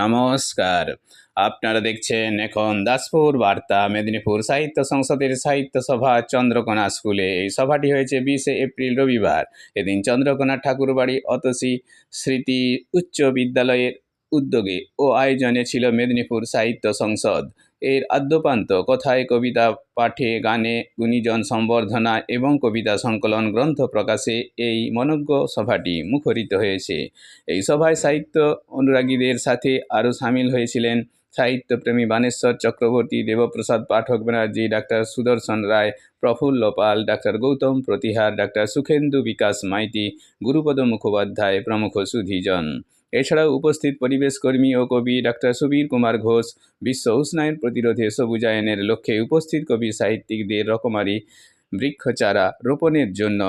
নমস্কার, আপনারা দেখছেন এখন দাসপুর বার্তা। মেদিনীপুর সাহিত্য সংসদের সাহিত্য সভা চন্দ্রকোনা স্কুলে। এই সভাটি হয়েছে 20 এপ্রিল রবিবার। এদিন চন্দ্রকোনা ঠাকুরবাড়ি অতসী স্মৃতি উচ্চ বিদ্যালয়ের উদ্যোগে ও আয়োজনে ছিল মেদিনীপুর সাহিত্য সংসদ। এর আদ্যপান্ত কথায়, কবিতা পাঠে, গানে, গুণীজন সম্বর্ধনা এবং কবিতা সংকলন গ্রন্থ প্রকাশে এই মনোজ্ঞ সভাটি মুখরিত হয়েছে। এই সভায় সাহিত্য অনুরাগীদের সাথে আরও সামিল হয়েছিলেন সাহিত্যপ্রেমী বানেশ্বর চক্রবর্তী, দেবপ্রসাদ পাঠক ব্যানার্জি, ডাক্তার সুদর্শন রায়, প্রফুল্ল পাল, ডাক্তার গৌতম প্রতিহার, ডাক্তার সুখেন্দু বিকাশ মাইতি, গুরুপদ মুখোপাধ্যায় প্রমুখ সুধীজন। এছাড়াও উপস্থিত পরিবেশকর্মী ও কবি ডাক্তার সুবীর কুমার ঘোষ বিশ্ব উষ্ণায়ন প্রতিরোধে সবুজায়নের লক্ষ্যে উপস্থিত কবি সাহিত্যিকদের রকমারি বৃক্ষচারা রোপণের জন্য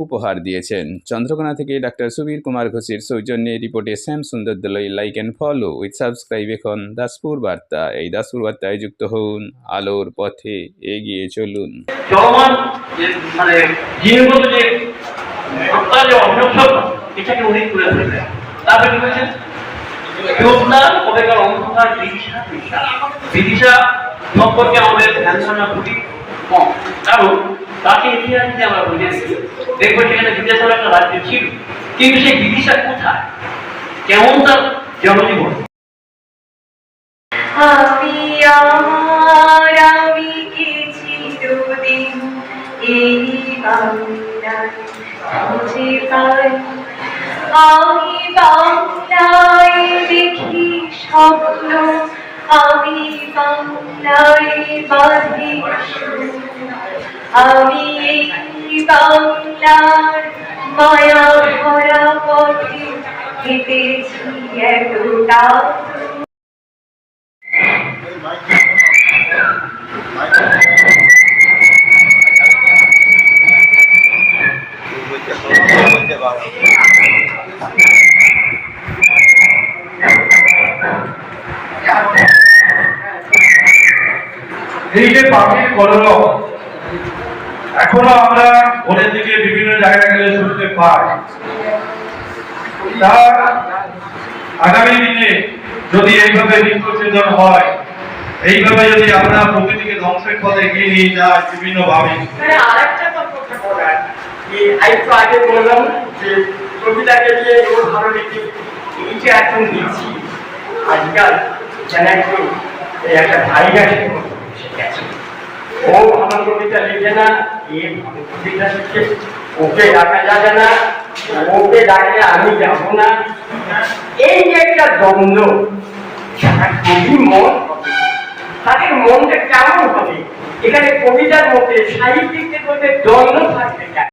উপহার দিয়েছেন। চন্দ্রকোনা থেকে ডাক্তার সুবীর কুমার ঘোষের সৌজন্যে রিপোর্টে শ্যাম সুন্দর দলই। Like and follow with subscribe এখন দাসপুর বার্তা। এই দাসপুর বার্তায় যুক্ত হন, আলোর পথে এগিয়ে চলুন। চলমান মানে জীবনগত যে সত্তা, যে অসংখ্য, এটাকে উনি তুলে ধরেছেন। তারপরে কি বলছেন? যোগদান কবেকার অন্ধকার বিদিশা সম্পর্কে আমাদের ধ্যান ধারণা খুবই কম, কারণ তাকে ইতিহাস দিয়ে আমরা বুঝেছি। দেখবো সেখানে বিদেশের একটা রাজ্য ছিল, কিন্তু সেই বিদিশা কোথায়, কেমন তার জনজীবন। আমি কি চিরদিন এই বাংলায় খুঁজে পাই, আমি বাংলায় দেখি স্বপ্ন, আমি বাংলায় বাঁধি সুর, আমি এই বাংলার মায়া ভরা পথে হেঁটেছি এতটা। এই যে পাখির কলরব এখনো আমরা ভোরের দিকে বিভিন্ন জায়গায় গেলে শুনতে পাই, তা আগামী দিনে যদি এইভাবে বিকশিতন হয়, এইভাবে যদি আমরা প্রকৃতিকে ধ্বংসের পথে এগিয়ে নিয়ে যাই বিভিন্ন ভাবে। আরেকটা কথা বলার, একটু আগে বললাম যে কবিতাকে যে ওর ধরনের এইটা এখন দিচ্ছি আজকাল যেন একটু একটা ভাইরাস গেছে। ও আমার কবিতা লিখে না, কবিতা লিখে ওকে ডাকা যাবে না, ওকে ডাকলে আমি যাব না, এই যে একটা দ্বন্দ্ব, যারা কবি মন হবে তাদের মনটা কেমন হবে? এখানে কবিতার মধ্যে সাহিত্যিকদের মধ্যে দ্বন্দ্ব থাকবে।